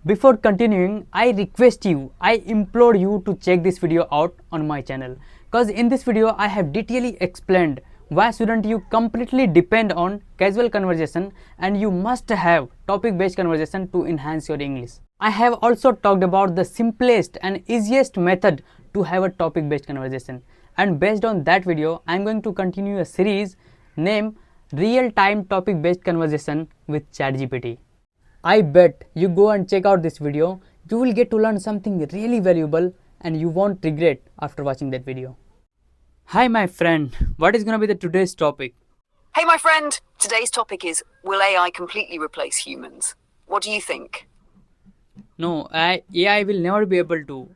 Before continuing, I request you, I implore you to check this video out on my channel, because in this video I have detailedly explained why shouldn't you completely depend on casual conversation and you must have topic based conversation to enhance your English. I have also talked about the simplest and easiest method to have a topic based conversation, and based on that video I am going to continue a series named real time topic based conversation with ChatGPT. I bet you go and check out this video, you will get to learn something really valuable and you won't regret after watching that video. Hi my friend, what is going to be the today's topic? Hey my friend, today's topic is, will AI completely replace humans? What do you think? No, AI will never be able to.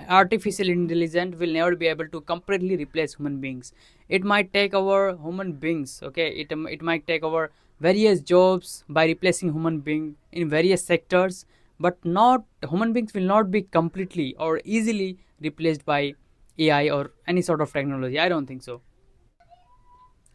Artificial intelligence will never be able to completely replace human beings. It might take over human beings, okay? It might take over various jobs by replacing human being in various sectors, but not human beings will not be completely or easily replaced by AI or any sort of technology. I don't think so.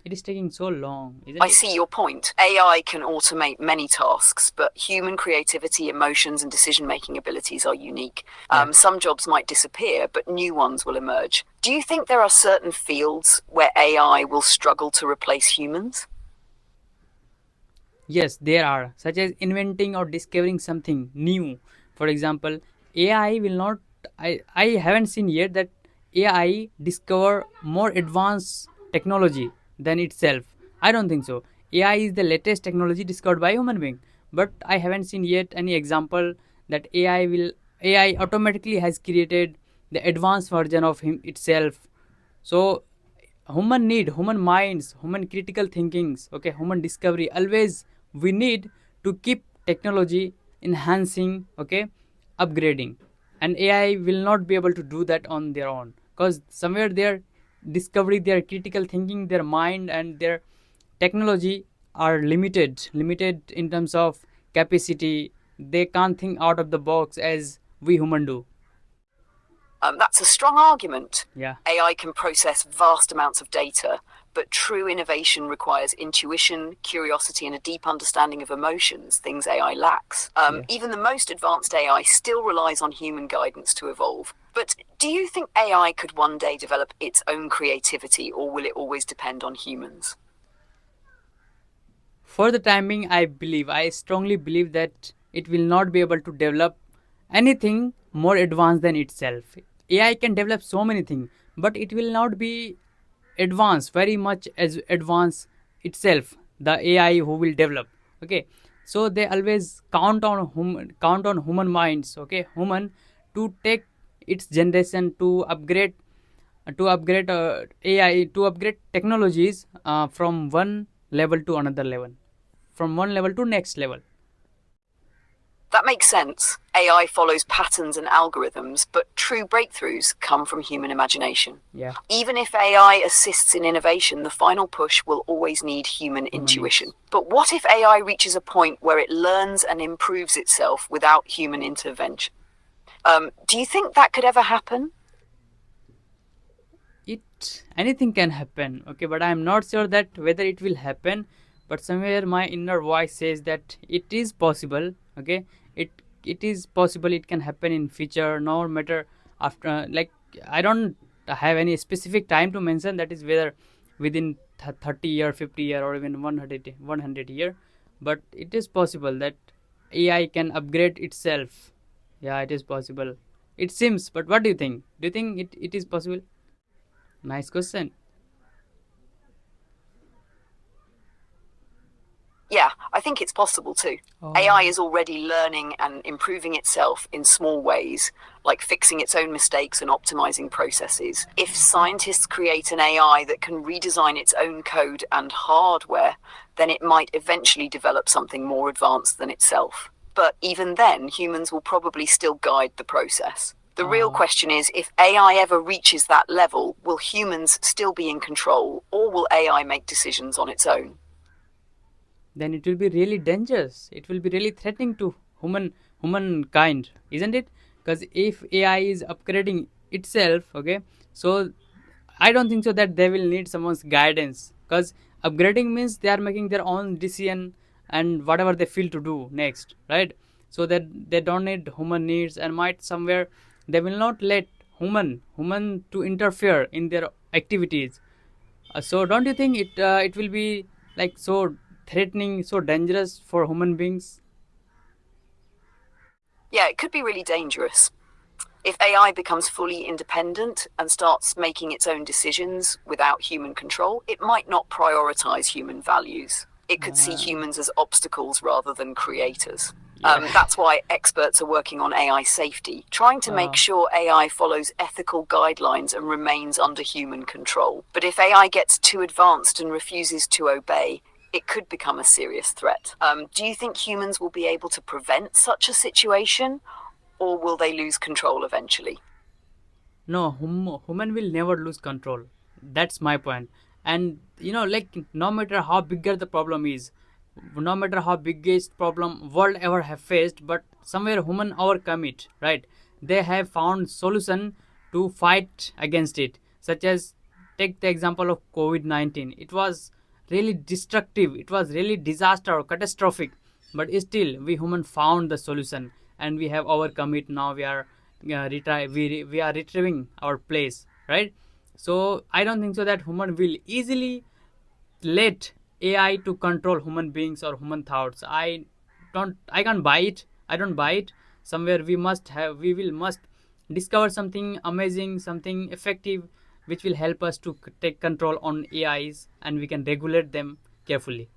It is taking so long, isn't I it? see your point. AI can automate many tasks, but human creativity, emotions, and decision-making abilities are unique. Some jobs might disappear, but new ones will emerge. Do you think there are certain fields where AI will struggle to replace humans? Yes, there are, such as inventing or discovering something new. For example, AI will not. I haven't seen yet that AI discover more advanced technology than itself. I don't think so. AI is the latest technology discovered by human being, but I haven't seen yet any example that AI automatically has created the advanced version of him itself. So human minds, human critical thinkings, okay, human discovery, always we need to keep technology enhancing, okay, upgrading, and AI will not be able to do that on their own, because somewhere their discovery, their critical thinking, their mind and their technology are limited in terms of capacity. They can't think out of the box as we human do. That's a strong argument. Yeah. AI can process vast amounts of data, but true innovation requires intuition, curiosity, and a deep understanding of emotions, things AI lacks. Even the most advanced AI still relies on human guidance to evolve. But do you think AI could one day develop its own creativity, or will it always depend on humans? For the timing, I strongly believe that it will not be able to develop anything more advanced than itself. AI can develop so many things, but it will not be advanced very much as advanced itself. The AI who will develop, okay. So they always count on human minds, okay, human to take its generation to upgrade AI, to upgrade technologies from one level to another level, from one level to next level. That makes sense. AI follows patterns and algorithms, but true breakthroughs come from human imagination. Yeah. Even if AI assists in innovation, the final push will always need human intuition. But what if AI reaches a point where it learns and improves itself without human intervention? Do you think that could ever happen? It anything can happen, okay, but I am not sure that whether it will happen, but somewhere my inner voice says that it is possible, okay. It is possible, it can happen in future, no matter after, like, I don't have any specific time to mention, that is whether within 30 year, 50 year, or even 100 year, but it is possible that AI can upgrade itself. Yeah, it is possible, it seems. But what do you think? Do you think it is possible? Nice question. Yeah, I think it's possible too. Oh. AI is already learning and improving itself in small ways, like fixing its own mistakes and optimizing processes. If scientists create an AI that can redesign its own code and hardware, then it might eventually develop something more advanced than itself. But even then, humans will probably still guide the process. The real question is, if AI ever reaches that level, will humans still be in control, or will AI make decisions on its own? Then it will be really dangerous, it will be really threatening to humankind, isn't it? Because if AI is upgrading itself, okay, so I don't think so that they will need someone's guidance, because upgrading means they are making their own decision and whatever they feel to do next, right? so that they don't need human needs, and might somewhere they will not let human to interfere in their activities. So don't you think it will be like so threatening, so dangerous for human beings? Yeah, it could be really dangerous. If AI becomes fully independent and starts making its own decisions without human control, it might not prioritize human values. It could see uh, humans as obstacles rather than creators. yeah. That's why experts are working on AI safety, trying to make uh, sure AI follows ethical guidelines and remains under human control. But if AI gets too advanced and refuses to obey, it could become a serious threat. Do you think humans will be able to prevent such a situation, or will they lose control eventually? no, human will never lose control. That's my point. And like, no matter how bigger the problem is, no matter how biggest problem world ever have faced, but somewhere human overcome it, right? They have found solution to fight against it, such as, take the example of COVID-19. It was really destructive, it was really disaster or catastrophic, but still we human found the solution, and we have overcome it. Now we are we are retrieving our place, right? So I don't think so that human will easily let AI to control human beings or human thoughts. I can't buy it. I don't buy it. Somewhere we will must discover something amazing, something effective, which will help us to take control on AIs, and we can regulate them carefully.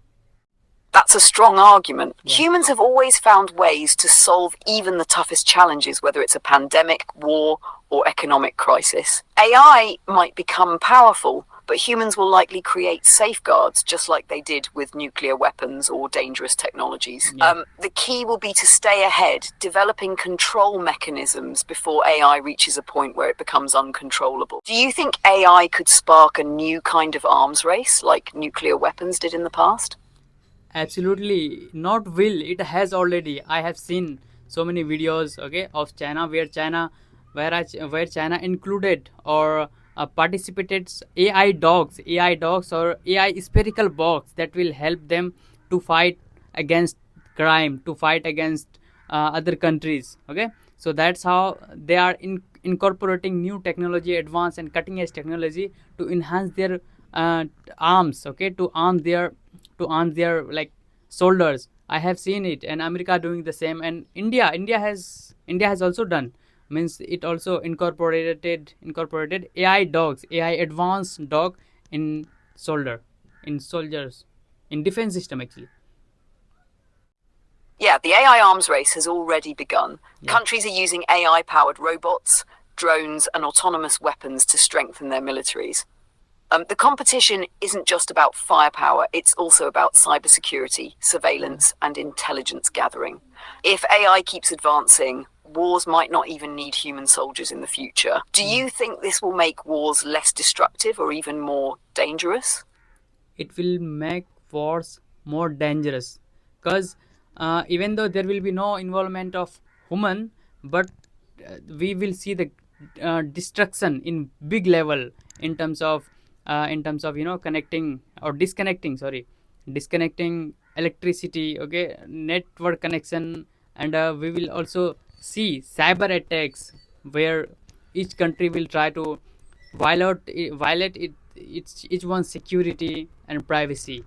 That's a strong argument. Yeah. Humans have always found ways to solve even the toughest challenges, whether it's a pandemic, war, or economic crisis. AI might become powerful, but humans will likely create safeguards, just like they did with nuclear weapons or dangerous technologies. Yeah. The key will be to stay ahead, developing control mechanisms before AI reaches a point where it becomes uncontrollable. Do you think AI could spark a new kind of arms race, like nuclear weapons did in the past? Absolutely not will. It has already. I have seen so many videos, okay, of China, where China included or participated AI dogs or AI spherical box that will help them to fight against crime, to fight against other countries. Okay, so that's how they are incorporating new technology, advanced and cutting edge technology to enhance their uh, arms. Okay, to arm their like soldiers. I have seen it, and America doing the same, and India has also done. Means it also incorporated AI dogs, AI advanced dog in soldiers, in defense system actually. Yeah, the AI arms race has already begun. Yeah. Countries are using AI powered robots, drones, and autonomous weapons to strengthen their militaries. The competition isn't just about firepower, it's also about cybersecurity, Yeah. surveillance, and intelligence gathering. If AI keeps advancing, wars might not even need human soldiers in the future. Do Mm. you think this will make wars less destructive or even more dangerous? It will make wars more dangerous, because even though there will be no involvement of human, but we will see the destruction in big level, in terms of connecting or disconnecting, sorry, disconnecting electricity, okay, network connection. And we will also see cyber attacks, where each country will try to violate each one's security and privacy.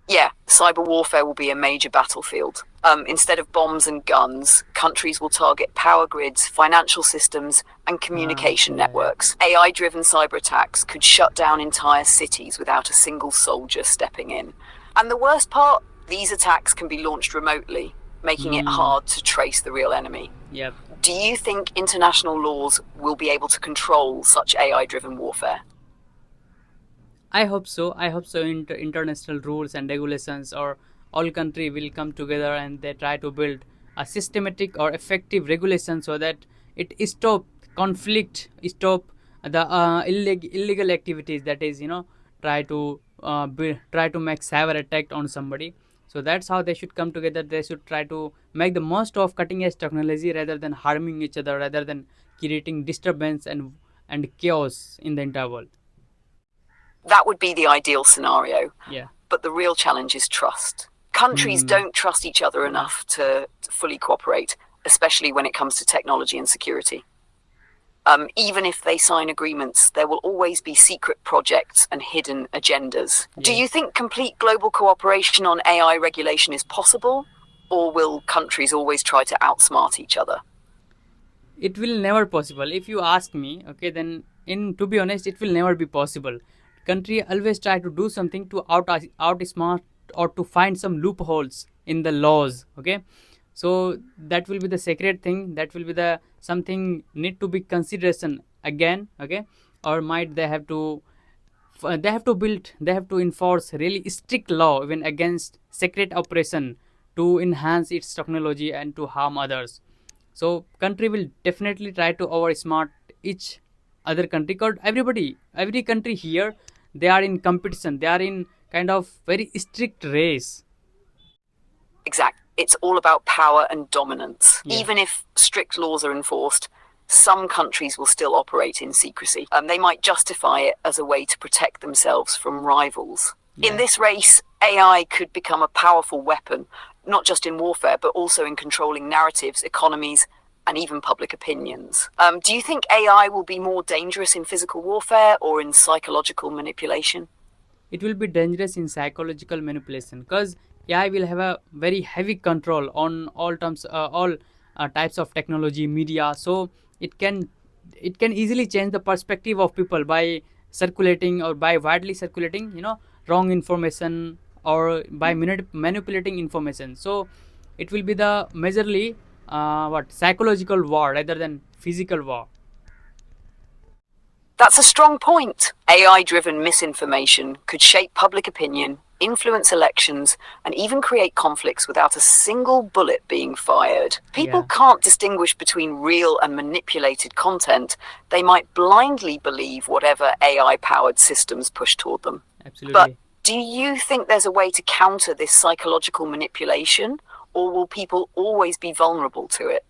Yeah, cyber warfare will be a major battlefield. Instead of bombs and guns, countries will target power grids, financial systems, and communication Yeah, yeah. networks. AI driven cyber attacks could shut down entire cities without a single soldier stepping in. And the worst part, these attacks can be launched remotely, making it Hmm. hard to trace the real enemy. Yep. Do you think international laws will be able to control such AI driven warfare? I hope so. I hope so. International rules and regulations, or all country will come together and they try to build a systematic or effective regulation, so that it stop conflict, stop the illegal activities. That is, try to try to make cyber attack on somebody. So that's how they should come together. They should try to make the most of cutting edge technology rather than harming each other, rather than creating disturbance and chaos in the entire world. That would be the ideal scenario. Yeah. But the real challenge is trust. Countries Hmm. don't trust each other enough to fully cooperate, especially when it comes to technology and security. Even if they sign agreements, there will always be secret projects and hidden agendas. Do Yeah. you think complete global cooperation on AI regulation is possible, or will countries always try to outsmart each other? It will never possible if you ask me. Okay, then in to be honest, it will never be possible. Country always try to do something to outsmart or to find some loopholes in the laws. Okay, so that will be the sacred thing, that will be the something need to be consideration again. Okay, or might they have to they have to enforce really strict law even against secret operation to enhance its technology and to harm others. So country will definitely try to outsmart each other country, because every country here, they are in competition, they are in kind of very strict race. Exact. It's all about power and dominance. Yeah. Even if strict laws are enforced, some countries will still operate in secrecy. They might justify it as a way to protect themselves from rivals. In Yeah. this race, AI could become a powerful weapon, not just in warfare, but also in controlling narratives, economies, and even public opinions. Do you think AI will be more dangerous in physical warfare or in psychological manipulation? It will be dangerous in psychological manipulation, because AI will have a very heavy control on all types of technology, media. So it can it can easily change the perspective of people by circulating or by widely circulating, wrong information, or by manipulating information. So it will be the majorly what psychological war rather than physical war. That's a strong point. AI driven misinformation could shape public opinion, influence elections, and even create conflicts without a single bullet being fired. People Yeah, can't distinguish between real and manipulated content. They might blindly believe whatever AI powered systems push toward them. But absolutely. do you think there's a way to counter this psychological manipulation, or will people always be vulnerable to it?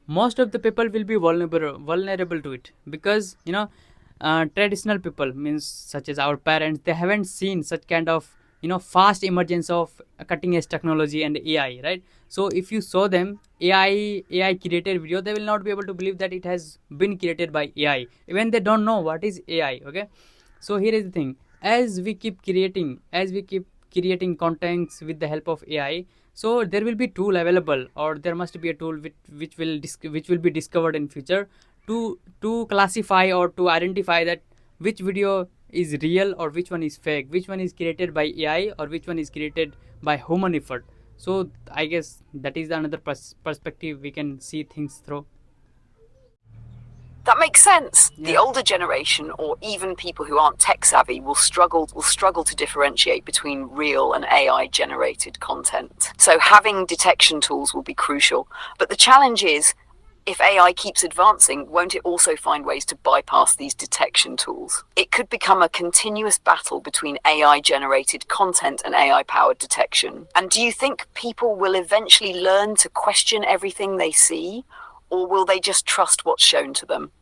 Most of the people will be vulnerable to it, because traditional people, means such as our parents, they haven't seen such kind of fast emergence of cutting edge technology and AI, right? So if you show them AI created video, they will not be able to believe that it has been created by AI, even they don't know what is AI. Okay, so here is the thing: as we keep creating contents with the help of AI, so there will be tool available, or there must be a tool which will be discovered in future to classify or to identify that which video is real or which one is fake, which one is created by AI or which one is created by human effort. So I guess that is another perspective we can see things through. That makes sense. The Yeah. older generation, or even people who aren't tech savvy, will struggle to differentiate between real and AI generated content. So having detection tools will be crucial. But the challenge is, if AI keeps advancing, won't it also find ways to bypass these detection tools? It could become a continuous battle between AI generated content and AI powered detection. And do you think people will eventually learn to question everything they see, or will they just trust what's shown to them?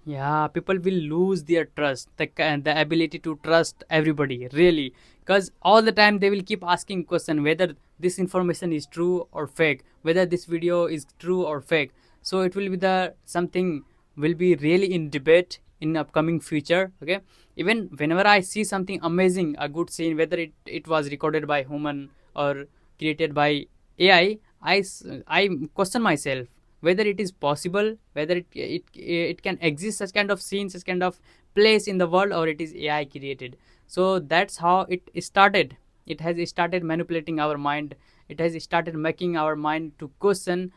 Yeah, people will lose their trust, the ability to trust everybody, really, because all the time they will keep asking question whether this information is true or fake, whether this video is true or fake. So it will be the something will be really in debate in upcoming future. Okay, even whenever I see something amazing, a good scene, whether it was recorded by human or created by AI, I question myself whether it is possible, whether it can exist such kind of scene, such kind of place in the world, or it is AI created. So that's how it started. It has started manipulating our mind, it has started making our mind to question.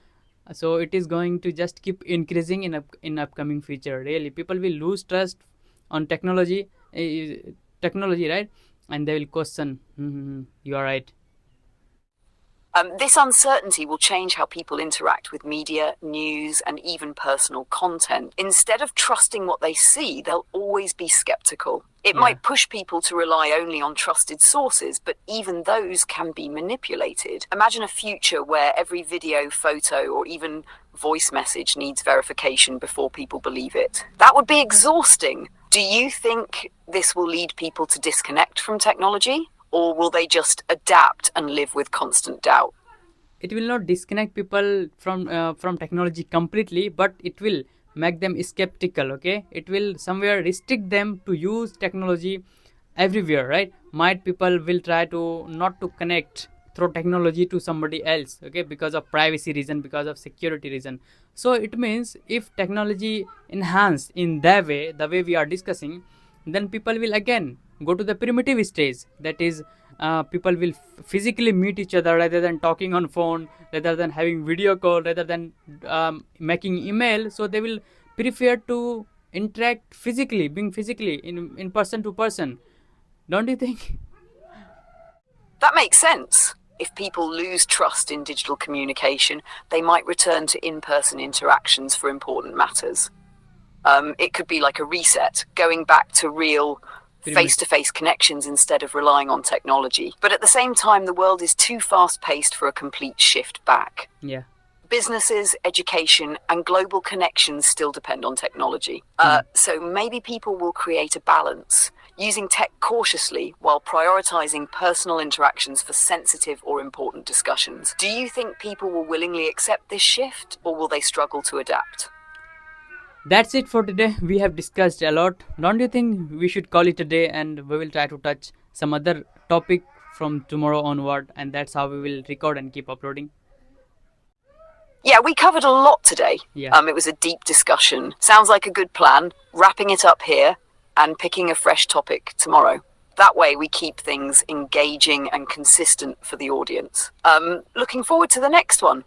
So it is going to just keep increasing in upcoming future. Really, people will lose trust on technology, right? And they will question. You are right. This uncertainty will change how people interact with media, news, and even personal content. Instead of trusting what they see, they'll always be skeptical. It Yeah. might push people to rely only on trusted sources, but even those can be manipulated. Imagine a future where every video, photo, or even voice message needs verification before people believe it. That would be exhausting. Do you think this will lead people to disconnect from technology? or will they just adapt and live with constant doubt? It will not disconnect people from technology completely, but it will make them skeptical. Okay, it will somewhere restrict them to use technology everywhere, right? Might people will try to not to connect through technology to somebody else, okay, because of privacy reason, because of security reason. So it means if technology enhanced in that way, the way we are discussing, then people will again go to the primitive stage, that is people will physically meet each other rather than talking on phone, rather than having video call, rather than making email. So they will prefer to interact physically, being physically in person to person. Don't you think? That makes sense. If people lose trust in digital communication, they might return to in-person interactions for important matters. It could be like a reset, going back to real face-to-face connections instead of relying on technology. But at the same time, the world is too fast-paced for a complete shift back. Yeah. Businesses, education, and global connections still depend on technology. So maybe people will create a balance, using tech cautiously while prioritizing personal interactions for sensitive or important discussions. Do you think people will willingly accept this shift, or will they struggle to adapt? That's it for today. We have discussed a lot. Don't you think we should call it a day, and we will try to touch some other topic from tomorrow onward, and that's how we will record and keep uploading. Yeah, we covered a lot today. Yeah. It was a deep discussion. Sounds like a good plan. Wrapping it up here and picking a fresh topic tomorrow. That way we keep things engaging and consistent for the audience. Looking forward to the next one.